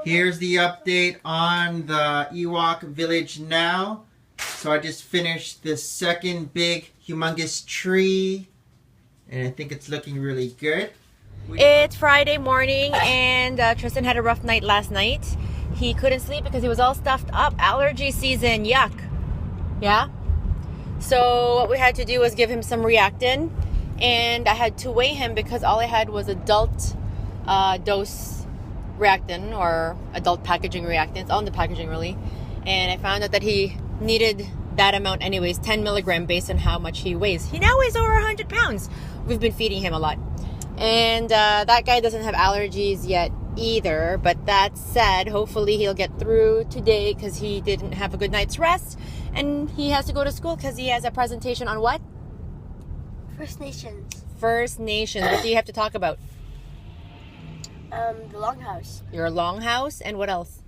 Here's the update on the Ewok Village now. So I just finished the second big humongous tree and I think it's looking really good. It's Friday morning and Tristan had a rough night last night. He couldn't sleep because he was all stuffed up. Allergy season, yuck. Yeah? So what we had to do was give him some Reactin, and I had to weigh him because all I had was adult dose Reactin, or adult packaging Reactin. It's all in the packaging really. And I found out that he needed that amount anyways, 10 milligram based on how much he weighs. He now weighs over 100 pounds. We've been feeding him a lot. And that guy doesn't have allergies yet either. But that said, hopefully he'll get through today because he didn't have a good night's rest. And he has to go to school because he has a presentation on what? First Nations. First Nations. What do you have to talk about? The longhouse. Your longhouse, and what else?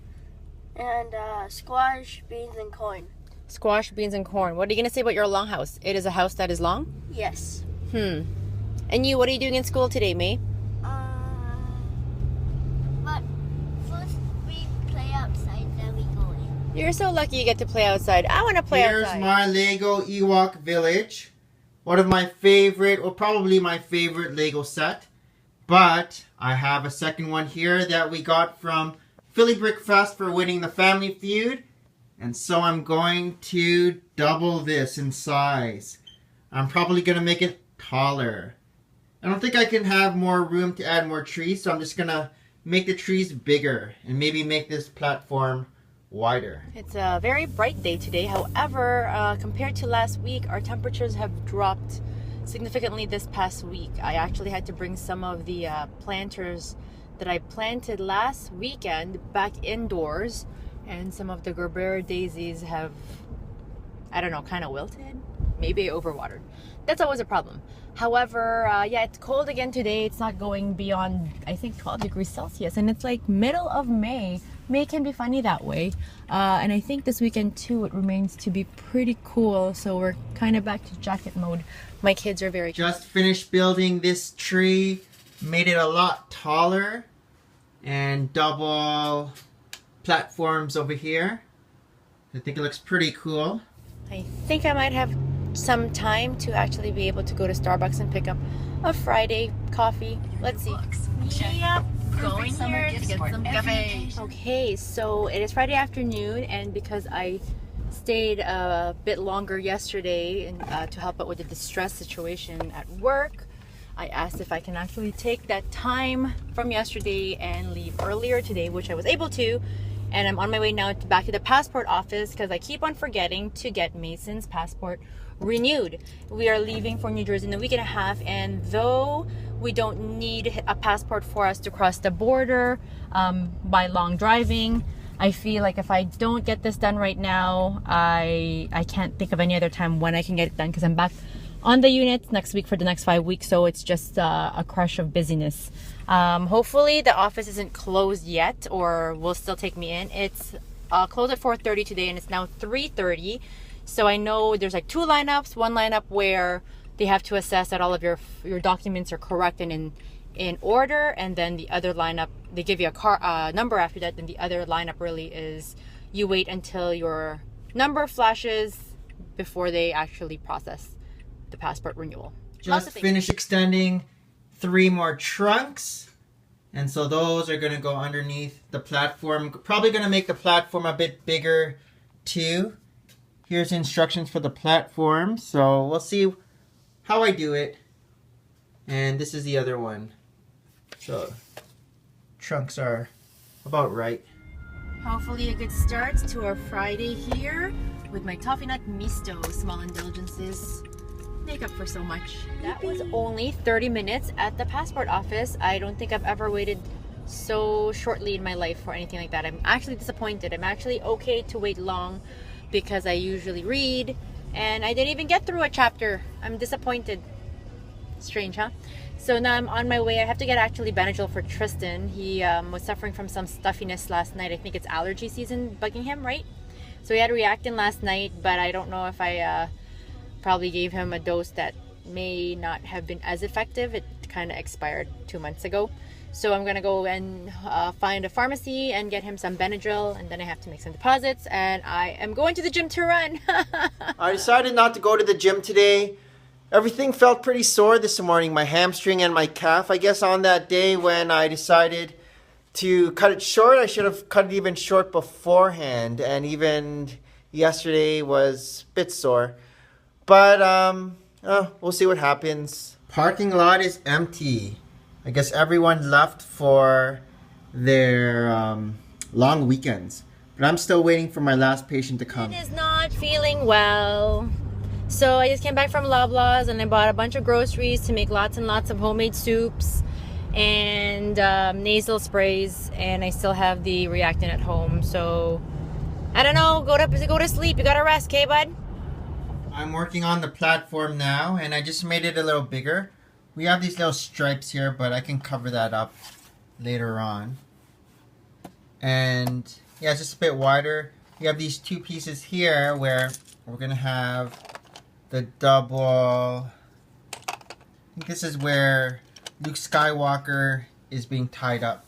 And squash, beans, and corn. Squash, beans, and corn. What are you going to say about your longhouse? It is a house that is long? Yes. And you, what are you doing in school today, May? But first we play outside, then we go in. You're so lucky you get to play outside. I want to play outside. Here's my Lego Ewok Village. One of my favorite, or probably my favorite Lego set. But I have a second one here that we got from Philly Brick Fest for winning the Family Feud. And so I'm going to double this in size. I'm probably going to make it taller. I don't think I can have more room to add more trees, so I'm just going to make the trees bigger and maybe make this platform wider. It's a very bright day today. However, compared to last week, our temperatures have dropped significantly this past week. I actually had to bring some of the planters that I planted last weekend back indoors, and some of the Gerber daisies have, I don't know, kind of wilted. Maybe overwatered. That's always a problem. However, yeah, it's cold again today. It's not going beyond, I think, 12 degrees Celsius. And it's like middle of May. May can be funny that way. And I think this weekend, too, it remains to be pretty cool. So we're kind of back to jacket mode. My kids are very... Just finished building this tree. Made it a lot taller. And double platforms over here. I think it looks pretty cool. I think I might have some time to actually be able to go to Starbucks and pick up a Friday coffee. Let's see. Yep, going here to get some cafe. Okay, so it is Friday afternoon, and because I stayed a bit longer yesterday and to help out with the distress situation at work, I asked if I can actually take that time from yesterday and leave earlier today, which I was able to. And I'm on my way now back to the passport office because I keep on forgetting to get Mason's passport renewed. We are leaving for New Jersey in a week and a half, and though we don't need a passport for us to cross the border by long driving, I feel like if I don't get this done right now, I can't think of any other time when I can get it done because I'm back on the unit next week for the next 5 weeks, so it's just a crush of busyness. Hopefully the office isn't closed yet or will still take me in. It's closed at 4:30 today and it's now 3:30. So I know there's like two lineups. One lineup where they have to assess that all of your documents are correct and in order, and then the other lineup, they give you a number after that. Then the other lineup really is you wait until your number flashes before they actually process the passport renewal. Just finished extending 3 more trunks, and so those are going to go underneath the platform. Probably going to make the platform a bit bigger too. Here's instructions for the platform, so we'll see how I do it. And this is the other one, so trunks are about right. Hopefully a good start to our Friday here with my toffee nut misto. Small indulgences make up for so much. That was only 30 minutes at the passport office. I don't think I've ever waited so shortly in my life for anything like that. I'm actually disappointed. I'm actually okay to wait long because I usually read and I didn't even get through a chapter. I'm disappointed. Strange, huh? So now I'm on my way. I have to get actually Benadryl for Tristan. He was suffering from some stuffiness last night. I think it's allergy season bugging him, right? So he had a Reactin last night, but I don't know if I probably gave him a dose that may not have been as effective. It kind of expired 2 months ago. So I'm gonna go and find a pharmacy and get him some Benadryl, and then I have to make some deposits, and I am going to the gym to run. I decided not to go to the gym today. Everything felt pretty sore this morning, my hamstring and my calf. I guess on that day when I decided to cut it short, I should have cut it even short beforehand, and even yesterday was a bit sore. But we'll see what happens. Parking lot is empty. I guess everyone left for their long weekends. But I'm still waiting for my last patient to come. He is not feeling well. So I just came back from Loblaws and I bought a bunch of groceries to make lots and lots of homemade soups and nasal sprays, and I still have the reactant at home. So I don't know, go to sleep. You gotta rest, okay, bud? I'm working on the platform now, and I just made it a little bigger. We have these little stripes here, but I can cover that up later on. And yeah, it's just a bit wider. We have these two pieces here where we're gonna have the double. I think this is where Luke Skywalker is being tied up.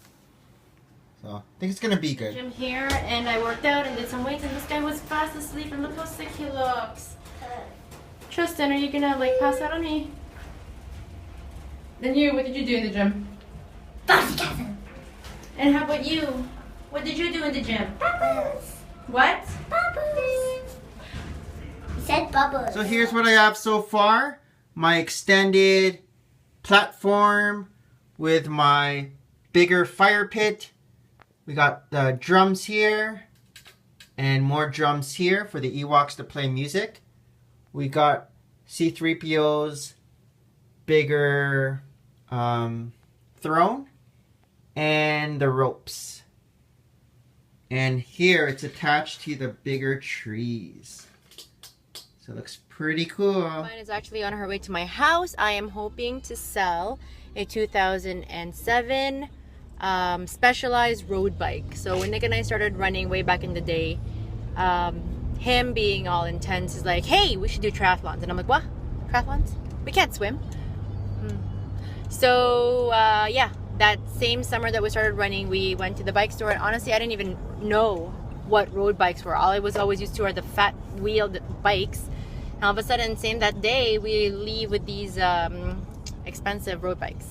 So I think it's gonna be good. Gym here, and I worked out and did some weights, and this guy was fast asleep, and look how sick he looks. Tristan, are you gonna pass out on me? Then you, what did you do in the gym? Bubbles. And how about you? What did you do in the gym? Bubbles. What? Bubbles. He said bubbles. So here's what I have so far. My extended platform with my bigger fire pit. We got the drums here and more drums here for the Ewoks to play music. We got C-3PO's bigger throne and the ropes. And here it's attached to the bigger trees. So it looks pretty cool. Mine is actually on her way to my house. I am hoping to sell a 2007 specialized road bike. So when Nick and I started running way back in the day, him being all intense is like, hey, we should do triathlons. And I'm like, what? Triathlons? We can't swim. So yeah, that same summer that we started running, we went to the bike store, and honestly I didn't even know what road bikes were. All I was always used to are the fat wheeled bikes. And all of a sudden, same that day, we leave with these expensive road bikes.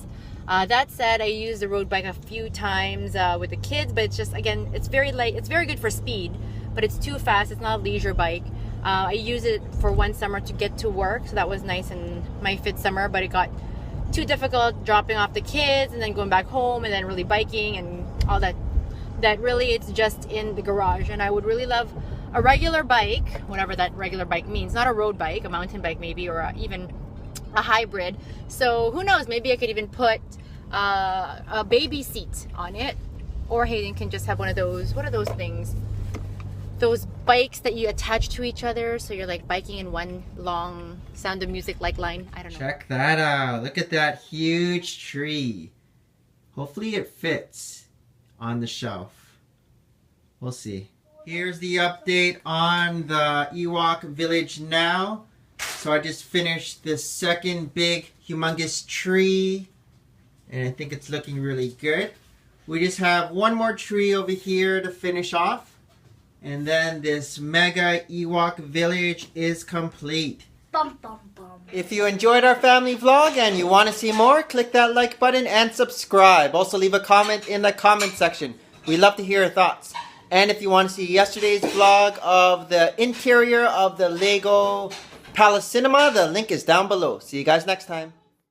That said, I used the road bike a few times with the kids, but it's just, again, it's very light. It's very good for speed, but it's too fast. It's not a leisure bike. I used it for one summer to get to work, so that was nice in my fifth summer, but it got too difficult dropping off the kids and then going back home and then really biking and all that. That really, it's just in the garage. And I would really love a regular bike, whatever that regular bike means, not a road bike, a mountain bike maybe, or even a hybrid. So who knows, maybe I could even put a baby seat on it, or Hayden can just have one of those, what are those things, those bikes that you attach to each other, so you're like biking in one long Sound of Music like line. I don't know. Check that out. Look at that huge tree. Hopefully it fits on the shelf. We'll see. Here's the update on the Ewok Village now. So I just finished the second big humongous tree, and I think it's looking really good. We just have one more tree over here to finish off, and then this mega Ewok Village is complete. Bum, bum, bum. If you enjoyed our family vlog and you want to see more, click that like button and subscribe. Also leave a comment in the comment section. We love to hear your thoughts. And if you want to see yesterday's vlog of the interior of the Lego Palace Cinema, the link is down below. See you guys next time.